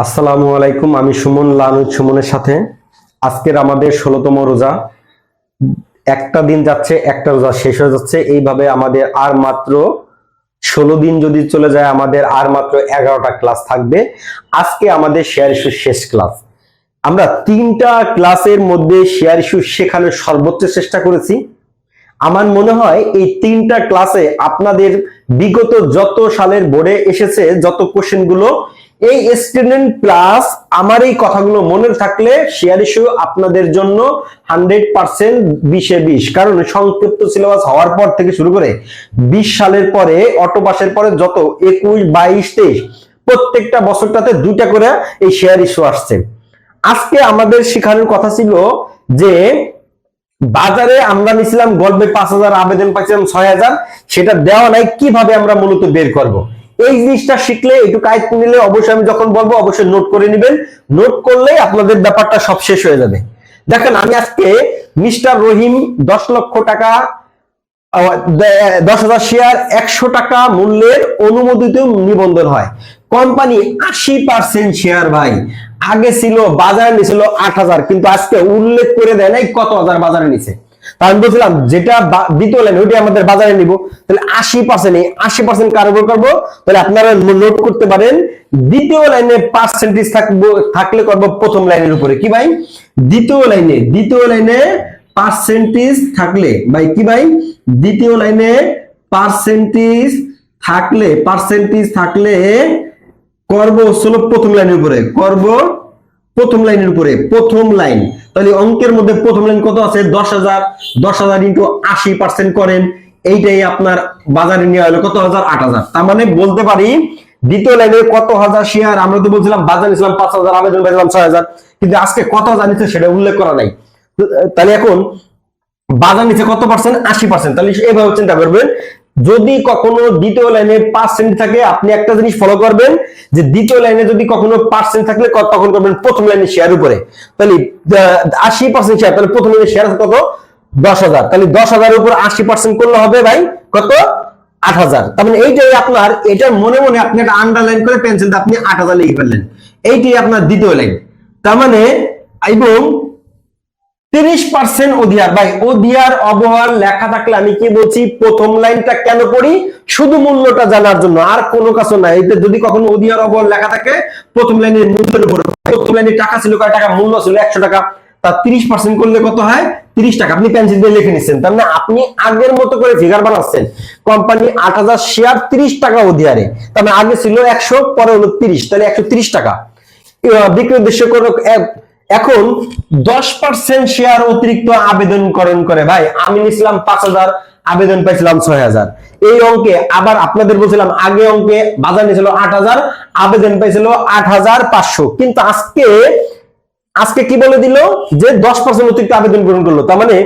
আসসালামু আলাইকুম। আমি সুমন লানুজ সুমনের সাথে আজকের আমাদের 16তম রোজা। একটা দিন যাচ্ছে, একটা রোজা শেষ হয়ে যাচ্ছে। এইভাবে আমাদের আর মাত্র 16 দিন যদি চলে যায়, আমাদের আর মাত্র 11টা ক্লাস থাকবে। আজকে আমাদের শেয়ার ইস্যু শেষ ক্লাস। আমরা 3টা ক্লাসের মধ্যে শেয়ার ইস্যু শেখানোর সর্বোচ্চ চেষ্টা করেছি। আমার মনে হয় এই 3টা ক্লাসে আপনাদের বিগত যত সালের বোর্ডে এসেছে যত কোশ্চেন গুলো, এই স্টুডেন্ট প্লাস আমার এই কথাগুলো মনে থাকলে শেয়ার ইস্যু আপনাদের জন্য 100% 20-20। কারণ সংক্ষিপ্ত সিলেবাস হওয়ার পর থেকে শুরু করে 20 সালের পরে অটো পাসের পরে যত 21, 22, 23 প্রত্যেকটা বছরটাতে 2টা করে এই শেয়ার ইস্যু আসছে। আজকে আমাদের শেখানোর কথা ছিল যে বাজারে আমরা নিছিলাম গল্পে 5000, আবেদন পাইছিলাম 6000, সেটা দেওয়া নাই, কিভাবে আমরা মূলত বের করব। এই জিনিসটা শিখলে, একটু কায়িত্ব নিলে, অবশ্যই আমি যখন বলবো অবশ্যই নোট করে নেবেন। নোট করলে আপনাদের ব্যাপারটা সব শেষ হয়ে যাবে। দেখেন, আমি আজকে মিস্টার রহিম 10 লক্ষ টাকা 10,000 শেয়ার 100 টাকা মূল্যের অনুমোদিত নিবন্ধন হয়। কোম্পানি 80% শেয়ার ভাই আগে ছিল, বাজারে নিছিল 8000, কিন্তু আজকে উল্লেখ করে দেয় নাই কত হাজার বাজারে নিছে। আমি বলছিলাম যেটা দ্বিতীয় লাইন ওইটা আমাদের বাজারে নিব, তাহলে 80%, এই 80% কার উপর করবো? তাহলে আপনারা নোট করতে পারেন, দ্বিতীয় লাইনে পার্সেন্টেজ থাকলে করবো প্রথম লাইনের উপরে। কি ভাই? দ্বিতীয় লাইনে পার্সেন্টেজ থাকলে ভাই, কি ভাই? দ্বিতীয় লাইনে পার্সেন্টেজ থাকলে করব হলো প্রথম লাইনের উপরে, করব প্রথম লাইনের উপরে, প্রথম লাইন। তাহলে অঙ্কের মধ্যে প্রথম লাইন কত আছে? 10,000 ইন্টু 80% করেন, এইটাই আপনার বাজারে নিয়ে হলো কত হাজার? 8,000। তার মানে বলতে পারি দ্বিতীয় লাইনে কত হাজার শেয়ার, আমরা তো বলছিলাম বাজারে নিয়েছিলাম 5,000, আবেদন পেয়েছিলাম 6,000, কিন্তু আজকে কত হাজার নিচ্ছে সেটা উল্লেখ করা নাই। তাহলে এখন বাজার নিচে কত পার্সেন্ট? 80%। তাহলে এইভাবে চিন্তা করবেন, যদি কখনো দ্বিতীয় লাইনে পার্সেন্ট থাকে, আপনি একটা জিনিস ফলো করবেন যে দ্বিতীয় লাইনে যদি কখনো পার্সেন্ট থাকলে তখন করবেন প্রথম লাইনের শেয়ার উপরে। তাহলে 80% শেয়ার, তাহলে প্রথম লাইনের শেয়ার কত? 10,000। তাহলে 10,000 উপর 80% করলে হবে ভাই কত? 8,000। তার মানে এইটাই আপনার, এটা মনে মনে আপনি একটা আন্ডারলাইন করে পেন্সিল দিয়ে আপনি 8,000 লিখে ফেললেন, এইটাই আপনার দ্বিতীয় লাইন। তার মানে এবং 30% ওডিআর ভাই, ওডিআর অবহার লেখা থাকলে আমি কি বলছি, প্রথম লাইনটা কেন পড়ি? শুধু মূল্যটা জানার জন্য, আর কোনো কাজ নাই। এতে যদি কখনো ওডিআর অবহার লেখা থাকে প্রথম লাইনের মূল্যের উপর, প্রথম লাইনে টাকা ছিল কয় টাকা? মূল্য ছিল 100 টাকা, তার 30% করলে কত হয়? 30 টাকা। আপনি পেন্সিল দিয়ে লিখে নিচ্ছেন, তার মানে আপনি আগের মতো করে ফিগার বানাচ্ছেন। কোম্পানি 8,000 শেয়ার 30 টাকা ওডিআরে, তার মানে আগে ছিল 100, পরে হলো 30, তাহলে 130 টাকা বিক্রি উদ্দেশ্য করে। এখন 10% শেয়ার অতিরিক্ত আবেদনকরণ করে ভাই, আমি নিছিলাম 5,000, আবেদন পাইছিলাম 6,000। এই অঙ্কে আবার আপনাদের বলছিলাম আগে অঙ্কে বাজার নিয়েছিল 8,000, আবেদন পাইছিল 8,500, কিন্তু আজকে কি বলে দিল যে 10% অতিরিক্ত আবেদন গ্রহণ করলো। তার মানে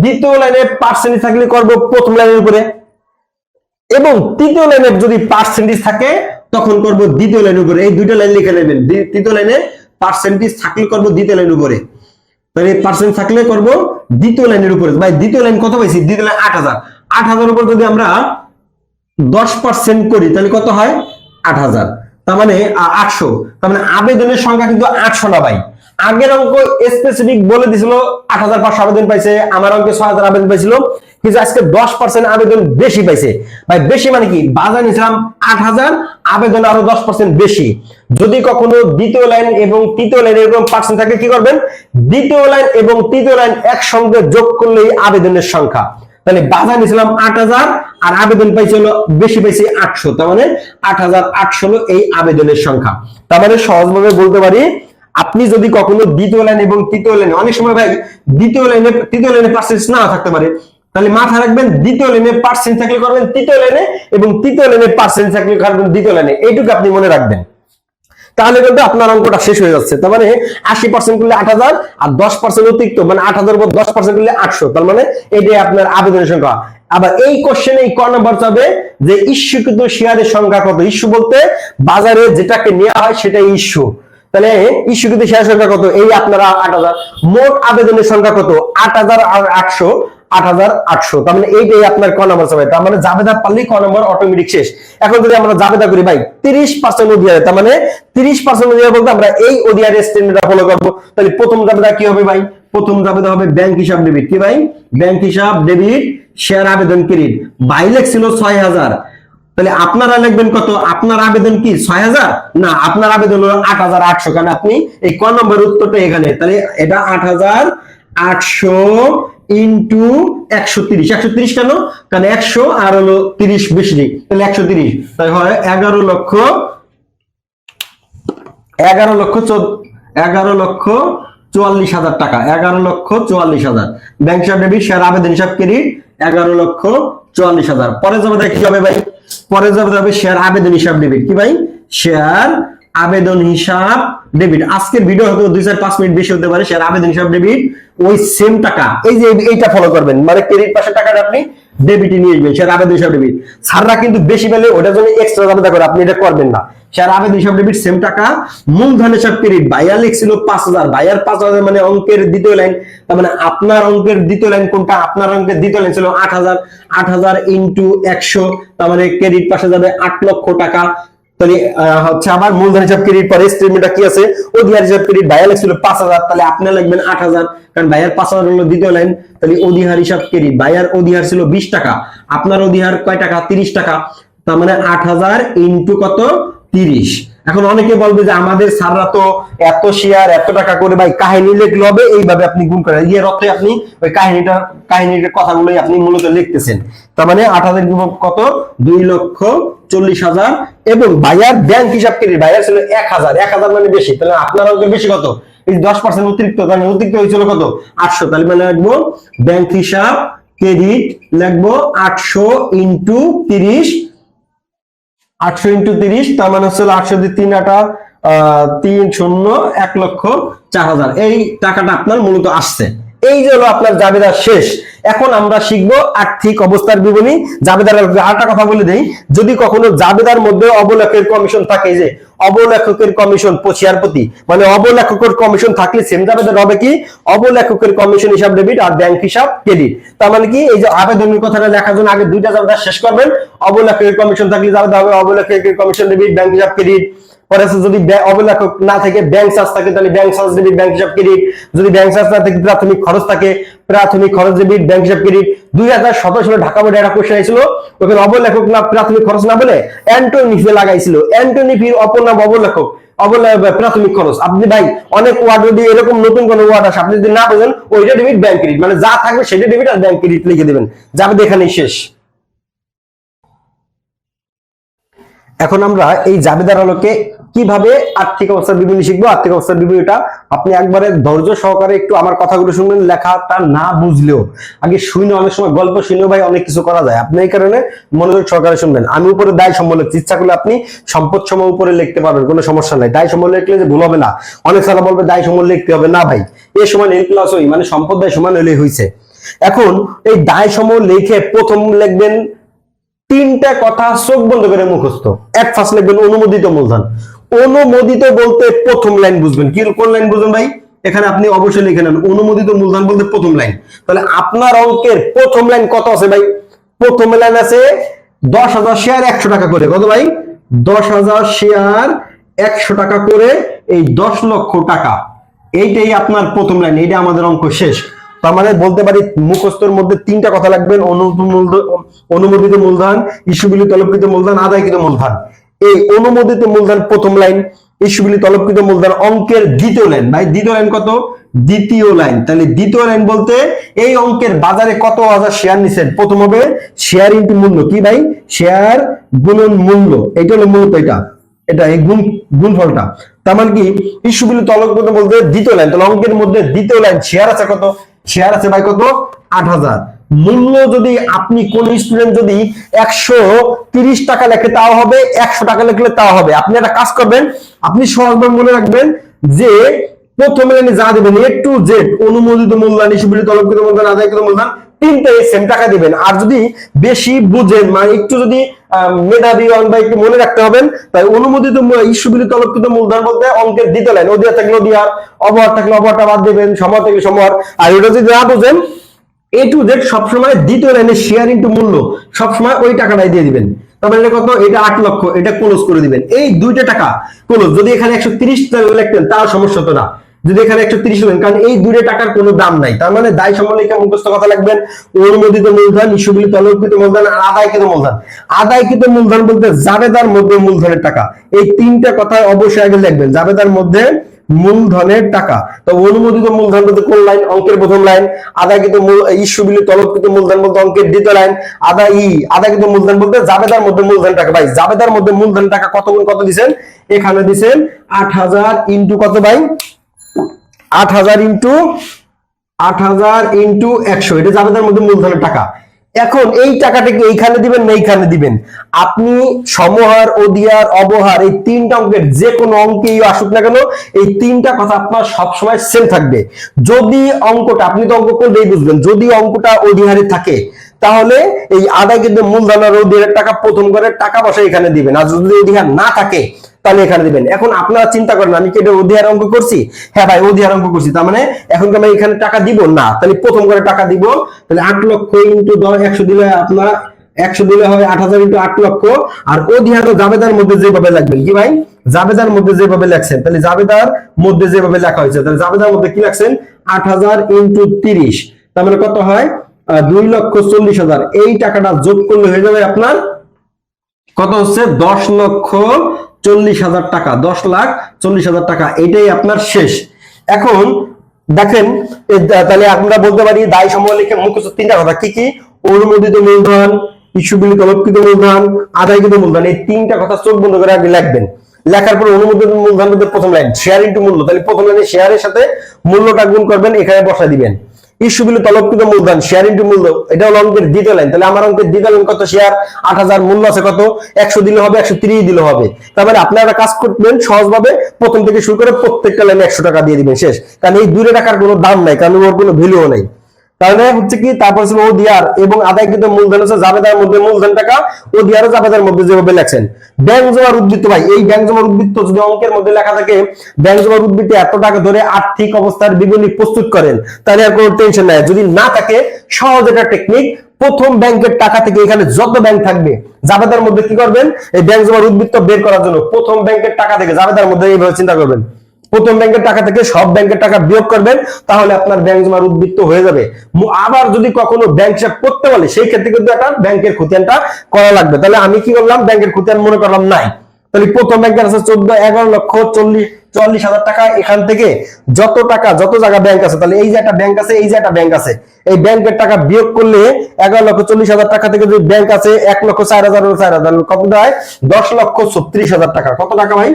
দ্বিতীয় লাইনে পার্সেন্টেজ থাকলে করব প্রথম লাইনের উপরে, এবং তৃতীয় লাইনে যদি পার্সেন্টেজ থাকে তখন করব দ্বিতীয় লাইনের উপরে। এই দুইটা লাইন লিখে নেবেন, তৃতীয় লাইনে পার্সেন্টেজ থাকলে করব দ্বিতীয় লাইনের উপরে, তাহলে পার্সেন্ট থাকলে করব দ্বিতীয় লাইনের উপরে। ভাই দ্বিতীয় লাইন কত পাইছি? দ্বিতীয় লাইন 8,000, 8,000 উপর যদি আমরা 10% করি তাহলে কত হয়? 8,000, তার মানে 800। তার মানে আবেদনের সংখ্যা কিন্তু 800 না ভাই। আগের অঙ্ক স্পেসিফিক বলে দিছিল 8,500 আবেদন পাইছে, আমার অঙ্কে 6,000 আবেদন পাইছিল, কিন্তু আজকে 10% আবেদন বেশি পাইছে। ভাই বেশি মানে কি? বাজার নিয়েছিলাম 8,000, আবেদন আরো 10% বেশি। যদি কখনো দ্বিতীয় লাইন এবং তৃতীয় লাইন এরকম পার্সেন্ট থাকে, কি করবেন? দ্বিতীয় লাইন এবং তৃতীয় লাইন একসঙ্গে যোগ করলেই আবেদনের সংখ্যা। তাহলে বাজার নিয়েছিলাম 8,000 আর আবেদন পাইছিল বেশি পাইছে 800, তার মানে 8,800 হলো এই আবেদনের সংখ্যা। তার মানে সহজভাবে বলতে পারি, আপনি যদি কখনো দ্বিতীয় লাইন এবং তৃতীয় লাইনে, অনেক সময় ভাই দ্বিতীয় লাইনে পার্সেন্টেজ না থাকতে পারে, তাহলে মাথায় রাখবেন দ্বিতীয় লাইনে পার্সেন্ট থাকলে করবেন তৃতীয় লাইনে, এবং তৃতীয় লাইনে পার্সেন্ট থাকলে করবেন দ্বিতীয় লাইনে। এইটুকু আপনি মনে রাখবেন, তাহলে কিন্তু আপনার অঙ্কটা শেষ হয়ে যাচ্ছে। তার মানে 80% করলে 8,000 আর 10% অতিরিক্ত, মানে 8,000 উপর 10% করলে 800, তার মানে এটাই আপনার আবেদনের সংখ্যা। আবার এই কোশ্চেনে ক নাম্বার যাবে যে ইস্যুকৃত শেয়ারের সংখ্যা কত? ইস্যু বলতে বাজারে যেটাকে নেওয়া হয় সেটাই ইস্যু। তাহলে ইস্যুকৃত শেয়ার সংখ্যা কত? এই আপনারা 8,000। মোট আবেদনের সংখ্যা কত? 8,000 আর 800, 8,800। তার মানে এইটাই আপনার ক নাম্বার হবে। তার মানে জাবেদা পারলেই ক নাম্বার অটোমেটিক শেষ। এখন যদি আমরা জাবেদা করি ভাই 30% ওডিআর, তার মানে 30% ওডিআর বলতে আমরা এই ওডিআর স্ট্যান্ডার্ডটা ফলো করব। তাহলে প্রথম জাবেদা কি হবে ভাই? প্রথম জাবেদা হবে ব্যাংক হিসাব ডেবিট। কি ভাই? ব্যাংক হিসাব ডেবিট, শেয়ার আবেদন ক্রেডিট। ভাই লেখছিল 6000, তাহলে আপনারা লিখবেন কত? আপনার আবেদন কি 6000? না, আপনার আবেদন হলো 8800, কারণ আপনি এই ক নম্বর উত্তরটা এখানে। তাহলে এটা 8800 ইন্টু 130। 130 কেন? কারণ 100 আর হলো 30 বেশি, তাহলে 130। তাই হয় 11,44,000 টাকা। 11,44,000 ব্যাংক হিসাব ডেবিট, শেয়ার আবেদন হিসাব ক্রেডিট 11,44,000। পরে যাবে কি হবে ভাই? পরে যাবে শেয়ার আবেদন হিসাব ডেবিট। কি ভাই? শেয়ার আবেদন হিসাব ডেবিট। আজকের ভিডিও হয়তো 2-4-5 মিনিট বেশি হতে পারে। শেয়ার আবেদন হিসাব ডেবিট ওই সেম টাকা, এই যে এইটা ফলো করবেন, মানে ক্রেডিট পাশে টাকাটা আপনি ডেবিটে নিয়ে আসবেন। শেয়ার আবেদন হিসাব ডেবিট স্যাররা কিন্তু বেশি পেলে ওটার জন্য এক্সট্রা জাবেদা করে, আপনি এটা করবেন না। শেয়ার আবেদন হিসাব ডেবিট সেম টাকা। মূলধন হিসাব ক্রেডিট, ভাইয়া লিখছিল 5000, ভাইয়ার 5000 মানে অঙ্কের দ্বিতীয় লাইন। তার মানে আপনার অঙ্কের দ্বিতীয় লাইন কোনটা? আপনার অঙ্কের দ্বিতীয় লাইন ছিল 8000। 8000 ইন্টু 100, তার মানে ক্রেডিট পাশে যাবে 8 লক্ষ টাকা। তাহলে হচ্ছে আমার মূলধন হিসাব ক্রেডিট পরে স্টেটমেন্টটা কি আছে? ওডিআর হিসাব ক্রেডিট, ভাইয়া লিখছিল 5000, তাহলে আপনি লিখবেন 8000, কারণ ভাইয়ার 5000 হলো দ্বিতীয় লাইন। তাহলে ওডিআর হিসাব ক্রেডিট, ভাইয়ার ওডিআর ছিল 20 টাকা, আপনার ওডিআর কয় টাকা? 30 টাকা। তার মানে 8000 ইন্টু কত? 30। এখন অনেকে বলবে যে আমাদের স্যাররা তো এত শেয়ার এত টাকা করে, ভাই কাহিনী লিখলে হবে এইভাবে আপনি গুণ করেন, এর অর্থে আপনি ওই কাহিনীর কথাগুলোই আপনি মূলত লিখতেছেন। তার মানে 8000 বিভক্ত কত? 2,40,000। এবং ভাইয়ার ব্যাংক হিসাব ক্রেডিট, ভাইয়ার ছিল 1000। 1000 মানে বেশি, তাহলে আপনার অঙ্কের বেশি কত? এই 10% অতিরিক্ত, কারণ অতিরিক্ত হয়েছিল কত? 800। তাহলে মানে লিখবো ব্যাংক হিসাব ক্রেডিট, লিখবো 800 ইন্টু 30। 800 ইন্টু 30, তার মানে হচ্ছে 800 দিয়ে 3 8 3 1,04,000। এই টাকাটা আপনার মূলত আসছে। এই যে হলো আপনার জাবেদা শেষ। এখন আমরা শিখবো আর্থিক অবস্থার বিবরণী। জাবেদার আরেকটা কথা বলে দেই, যদি কখনো জাবেদার মধ্যে অবলেখকের কমিশন থাকে, যে অবলেখকের কমিশন শেয়ার প্রতি, মানে অবলেখকের কমিশন থাকলে সেম জাবেদার হবে কি? অবলেখকের কমিশন হিসাব ডেবিট আর ব্যাংক হিসাব ক্রেডিট। তার মানে কি? এই যে আবেদনের কথাটা লেখার জন্য আগে দুইটা জাবেদা শেষ করবেন। অবলেখকের কমিশন থাকলে জাবেদা হবে অবলেখকের কমিশন ডেবিট, ব্যাংক হিসাব ক্রেডিট। পরে যদি অবলেখক না থাকে, ব্যাংক চার্জ থাকে, তাহলে ব্যাংক চার্জ ডেবিট, ব্যাংক হিসাব ক্রেডিট। যদি ব্যাংক চার্জ না থাকে, প্রাথমিক খরচ থাকে, প্রাথমিক খরচ ডেবিট, ব্যাংক হিসাব ক্রেডিট। 2017 সালে ঢাকা বোর্ডে একটা কোশ্চেন ছিল, ওখানে অবলেখক না প্রাথমিক খরচ না বলে অ্যান্টনি ফি লাগাইছিল। অ্যান্টনি ফির অপর নাম অবলেখক, প্রাথমিক খরচ। আপনি ভাই অনেক ওয়ার্ড যদি এরকম নতুন কোন ওয়ার্ড আসে, আপনি যদি না বোঝেন, ওইটা ডেবিট ব্যাংক ক্রেডিট, মানে যা থাকবে সেটা ডেবিট আর ব্যাংক ক্রেডিট লিখে দেবেন, যাবে এখানেই শেষ। এখন আমরা এই জাবেদার আলোকে কিভাবে আর্থিক অবস্থার বিবরণী শিখবো। আর্থিক অবস্থার বিবরণীটা আপনি একবারে ধৈর্য সহকারে একটু আমার কথাগুলো শুনবেন, লেখাটা না বুঝলেও আগে শুনে, অনেক সময় গল্প শুনেও ভাই অনেক কিছু করা যায়। আপনি এই কারণে মনোযোগ সহকারে শুনবেন। আমি উপরে দায় সম্বল লিখছি, ইচ্ছা করলে আপনি সম্পদ সময় উপরে লিখতে পারবেন, কোনো সমস্যা নাই। দায় সম্বল লিখলে যে ভুল হবে না। অনেক সারা বলবে দায় সম্বল লিখতে হবে না, ভাই এই সময় এল প্লাস ওই, মানে সম্পদ দায় সমান হলেই হয়েছে। এখন এই দায় সম্বল লিখে প্রথম লিখবেন 3টা কথা চোখ বন্ধ করে মুখস্থ। এক ফার্স্ট লিখবেন অনুমোদিত মূলধন। অনুমোদিত বলতে প্রথম লাইন বুঝবেন। কি কোন লাইন বুঝবেন ভাই? এখানে আপনি অবশ্যই লিখে নেন অনুমোদিত মূলধন বলতে প্রথম লাইন। তাহলে আপনার অঙ্কের প্রথম লাইন কত আছে ভাই? প্রথম লাইন আছে 10,000 শেয়ার 100 টাকা করে। কত ভাই? 10,000 শেয়ার 100 টাকা করে, এই 10 লক্ষ টাকা। এইটাই আপনার প্রথম লাইন, এইটা আমাদের অঙ্ক শেষ। তার মানে বলতে পারি মুখস্থের মধ্যে 3টা কথা লাগবেন, অনুমোদিত মূলধন, ইস্যুবিলি তলবকৃত মূলধন, আদায়কৃত মূলধন। এই অনুমোদিত মূলধন প্রথম লাইন, ইস্যুবিলি তলবকৃত মূলধন অঙ্কের দ্বিতীয় লাইন। ভাই দ্বিতীয় লাইন কত? দ্বিতীয় লাইন। তাহলে দ্বিতীয় লাইন বলতে এই অঙ্কের বাজারে কত হাজার শেয়ার নিছেন, প্রথম হবে শেয়ার ইনটু মূল্য। কি ভাই? শেয়ার গুণন মূল্য, এটা হলো মূলত এটা এই গুণফলটা। তার মানে কি ইস্যুবিলি তলবকৃত বলতে দ্বিতীয় লাইন। তাহলে অঙ্কের মধ্যে দ্বিতীয় লাইন শেয়ার আছে কত? শেয়ার আছে ভাই কত? 8000। মূল্য যদি আপনি কোন স্টুডেন্ট যদি 130 টাকা লেখে তাও হবে, 100 টাকা লিখলে তাও হবে। আপনি একটা কাজ করবেন, আপনি সহজভাবে মনে রাখবেন যে প্রথমে লাইনে যা দেবেন A to Z, অনুমোদিত মূলধন, ইস্যুবিলি তলবকৃত মূলধন, আদায়কৃত মূলধন, 3টাই সেম টাকা দিবেন। আর যদি বেশি বুঝেন, মানে একটু যদি মেধাবী হন বা একটু মনে রাখতে হবেন, তাই অনুমোদিত ইস্যুবিলি তলবকৃত মূলধন বলতে অঙ্কের দ্বিতীয় লাইন, ওদিয়ার থাকলে ওদিয়ার, অবহার থাকলে অবহারটা বাদ দিবেন, সমর থাকলে সমর। আর এটা যদি না বুঝেন এ টু জেড সবসময় দ্বিতীয় লাইনে শেয়ার ইনটু মূল্য সবসময় ওই টাকাটাই দিয়ে দিবেন। তারপরে এটা কত, এটা 8 লক্ষ, এটা ক্লোজ করে দিবেন। এই দুইটা টাকা ক্লোজ। যদি এখানে 130 লিখতেন তার সমস্যা হতো না, যদি এখানে 130 লিখেন, কারণ এই দুইটা টাকার কোনো দাম নাই। তার মানে দায় সম্বলিকা মুখস্থ কথা লাগবেন, অনুমোদিত মূলধন, ইস্যুগুলি তলবকৃত মূলধন আর আদায়কৃত মূলধন। আদায়কৃত মূলধন বলতে জাবেদার মধ্যে মূলধনের টাকা। এই তিনটা কথা অবশ্যই আগে লিখবেন, জাবেদার মধ্যে মূলধনের টাকা। তো অনুমোদিত মূলধন বলতে কোন লাইন, অঙ্কের প্রথম লাইন। আদায়কৃত ইস্যুগুলি তলবকৃত মূলধন বলতে অঙ্কের দ্বিতীয় লাইন। আদায়কৃত মূলধন বলতে জাবেদার মধ্যে মূলধন টাকা। ভাই জাবেদার মধ্যে মূলধন টাকা কত গুণ কত দিবেন, এখানে দিবেন 8000 ইনটু কত ভাই, 8000 ইনটু 100, এটা জাবেদার মধ্যে মূলধনের টাকা। এখন এই টাকাটাকে এইখানে দিবেন না এইখানে দিবেন, আপনি সমহার, অধিহার, অবহার এই তিনটা অঙ্কের যে কোনো অঙ্কেই আসুক না কেন, এই তিনটা কথা আপনার সবসময় সেম থাকবে। যদি অঙ্কটা, আপনি তো অঙ্ক করলেই বুঝবেন, যদি অঙ্কটা অধিহারে থাকে তাহলে এই আদায়কৃত মূলধন আর অধিহারের টাকা প্রথম করে টাকা পয়সা এখানে দিবেন, আর যদি অধিহার না থাকে তাহলে এখানে দিবেন। এখন আপনারা চিন্তা করেন, আমি কি এটা অধিহার অঙ্ক করছি? হ্যাঁ ভাই অধিহার অঙ্ক করছি, তার মানে এখন কি আমি এখানে টাকা দিব না, তাহলে প্রথম করে টাকা দিব। তাহলে 8 লক্ষ ইনটু 100 দিলে আপনার 100 দিলে হবে 8000 ইনটু 8 লক্ষ। আর অধিহার জাবেদার মধ্যে যেভাবে লাগবেন, কি ভাই জাবেদার মধ্যে যেভাবে লেখছেন, তাহলে জাবেদার মধ্যে যেভাবে লেখা হয়েছে, তাহলে জাবেদার মধ্যে কি লাগছেন 8000 ইনটু 30, তার মানে কত হয় 2,40,000। এই টাকাটা যোগ করলে হয়ে যাবে আপনার কত হচ্ছে 10,40,000 টাকা, 10,40,000 টাকা। এটাই আপনার শেষ। এখন দেখেন, তাহলে আমরা বলতে পারি দায় সম্বলিকা মুখ্য তিনটা কথা কি কি, অনুমোদিত মূলধন, ইস্যুগুলি তলবকৃত মূলধন, আদায়কৃত মূলধন। এই তিনটা কথা চোখ বন্ধ করে আগে লিখবেন। লেখার পর অনুমোদিত মূলধন বলতে প্রথম লাইন শেয়ার ইনটু মূল্য, তাহলে প্রথম লাইনে শেয়ারের সাথে মূল্যটা গুণ করবেন, এখানে বসা দিবেন। ইস্যুগুলি তলবকৃত মূলধন শেয়ার ইনটু মূল্য, এটা হলো অঙ্কের দ্বিতীয় লাইন। তাহলে আমার অঙ্কের দ্বিতীয় লাইন কত, শেয়ার 8000, মূল্য আছে কত 100 দিলে হবে, 130 দিলে হবে। তারপরে আপনারা কাজ করবেন সহজভাবে, প্রথম থেকে শুরু করে প্রত্যেকটা লাইনে 100 টাকা দিয়ে দিবেন, শেষ। কারণ এই দুটো টাকার কোনো দাম নাই, কারণ ওর কোনো ভ্যালুও নাই। তাহলে হচ্ছে কি, তারপর ছিল অধিহার এবং আদায়কৃত মূলধন হচ্ছে জাবেদার মধ্যে মূলধন টাকা, অধিহার জাবেদার মধ্যে যেভাবে লেখছেন। ব্যাংক জমার উদ্বৃত্ত, ভাই এই ব্যাংক জমার উদ্বৃত্ত যদি অঙ্কের মধ্যে লেখা থাকে, ব্যাংক জমার উদ্বৃত্ত এত টাকা ধরে আর্থিক অবস্থার বিবরণী প্রস্তুত করেন, তাহলে আর কোনো টেনশন নাই। যদি না থাকে, সহজ একটা টেকনিক, প্রথম ব্যাংকের টাকা থেকে এখানে যত ব্যাংক থাকবে জাবেদার মধ্যে কি করবেন, এই ব্যাংক জমার উদ্বৃত্ত বের করার জন্য প্রথম ব্যাংকের টাকা থেকে জাবেদার মধ্যে এইভাবে চিন্তা করবেন, প্রথম ব্যাংকের টাকা থেকে সব ব্যাংকের টাকা বিয়োগ করবেন, তাহলে আপনার ব্যাংক জমার উদ্বৃত্ত হয়ে যাবে। আবার যদি কখনো ব্যাংক হিসাব করতে বলে, সেই ক্ষেত্রে কিন্তু একটা ব্যাংকের খতিয়ানটা করা লাগবে। তাহলে আমি কি করলাম, ব্যাংকের খতিয়ান মনে করলাম নাই, তাহলে প্রথম ব্যাংকের আছে 11,40,000 টাকা। এখান থেকে যত টাকা, যত জায়গা ব্যাংক আছে, তাহলে এই যে একটা ব্যাংক আছে, এই যে একটা ব্যাংক আছে, এই ব্যাংকের টাকা বিয়োগ করলে 11,40,000 টাকা থেকে যদি ব্যাংক আছে 1,04,000 কত হয় 10,36,000 টাকা। কত টাকা ভাই,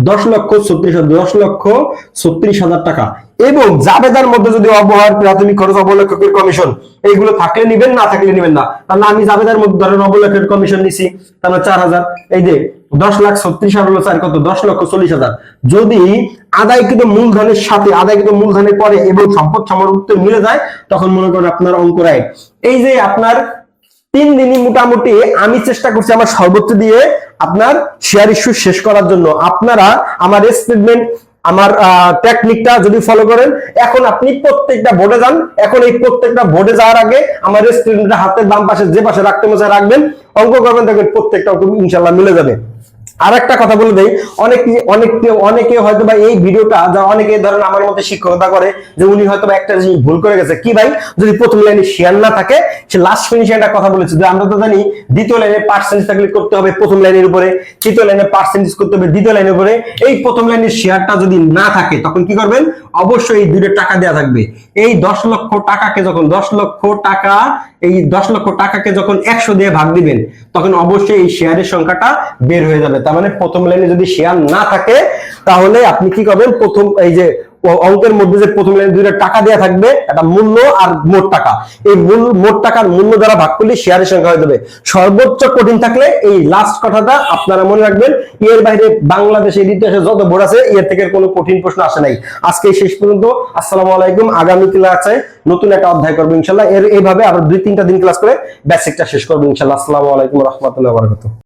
10,36,000 টাকা। এবং জাবেদার মধ্যে যদি অবহার, প্রাথমিক খরচ, অবলেখকের কমিশন এইগুলো থাকলে নিবেন, না থাকলে নিবেন না। তাহলে আমি জাবেদার মধ্যে ধরেন অবলেখকের কমিশন নিছি, তাহলে 4,000, এই যে 10,36,000 কত 10,40,000। যদি আদায়কৃত মূলধনের সাথে আদায়কৃত মূলধনের পরে এবং সম্পদ সমর্পিত মিলে যায়, তখন মনে করেন আপনার অঙ্ক রাইট। এই যে আপনার 3 দিনই মোটামুটি আমি চেষ্টা করছি আমার সর্বোচ্চ দিয়ে আপনার শেয়ার ইস্যু শেষ করার জন্য। আপনারা আমার স্টেটমেন্ট, আমার টেকনিকটা যদি ফলো করেন, এখন আপনি প্রত্যেকটা বোর্ডে যান, এখন এই প্রত্যেকটা বোর্ডে যাওয়ার আগে আমার স্টেটমেন্টটা হাতের বাম পাশে যে পাশে রাখতে মনে রাখবেন, অঙ্ক করবেন, দেখবেন প্রত্যেকটা অঙ্ক ইনশাআল্লাহ মিলে যাবে। আর একটা কথা বলে দেই, অনেকে হয়তো বা এই ভিডিওটা, যা অনেকে ধরেন আমার মতে শিক্ষকতা করে, যে উনি হয়তো একটা জিনিস ভুল করে গেছে, কি ভাই, যদি প্রথম লাইনে শেয়ার না থাকে, সে লাস্ট ফিনিশে একটা কথা বলেছে যে আমরা তো জানি দ্বিতীয় লাইনে পার্সেন্টেজ থাকলে করতে হবে প্রথম লাইনের উপরে, তৃতীয় লাইনে পার্সেন্টেজ করতে হবে দ্বিতীয় লাইনের উপরে। এই প্রথম লাইনের শেয়ারটা যদি না থাকে, তখন কি করবেন, অবশ্যই এই দুটো টাকা দেওয়া থাকবে। এই 10 লক্ষ টাকাকে যখন 10 লক্ষ টাকা, এই 10 লক্ষ টাকাকে যখন 100 দিয়ে ভাগ দিবেন, তখন অবশ্যই এই শেয়ারের সংখ্যাটা বের হয়ে যাবে। তার মানে প্রথম লাইনে যদি শেয়ার না থাকে, তাহলে আপনি কি করবেন, প্রথম এই যে অঙ্কের মধ্যে যে প্রথম লাইনে দুইটা টাকা দেওয়া থাকবে, একটা মূল্য আর মোট টাকা, এই মোট টাকার মূল্য দ্বারা ভাগ করলে শেয়ারের সংখ্যা হয়ে যাবে। সর্বোচ্চ কঠিন থাকলে এই লাস্ট কথাটা আপনারা মনে রাখবেন, এর বাইরে বাংলাদেশের ইতিহাসে যত বোর্ড আছে, এর থেকে কোনো কঠিন প্রশ্ন আসে নাই। আজকে শেষ পর্যন্ত, আসসালামু আলাইকুম। আগামী ক্লাসে নতুন একটা অধ্যায় করবো ইনশাআল্লাহ। এইভাবে আবার 2-3টা দিন ক্লাস করে বেসিকটা শেষ করবো ইনশাআল্লাহ। আসসালামু আলাইকুম ওয়া রাহমাতুল্লাহি ওয়া বারাকাতুহু।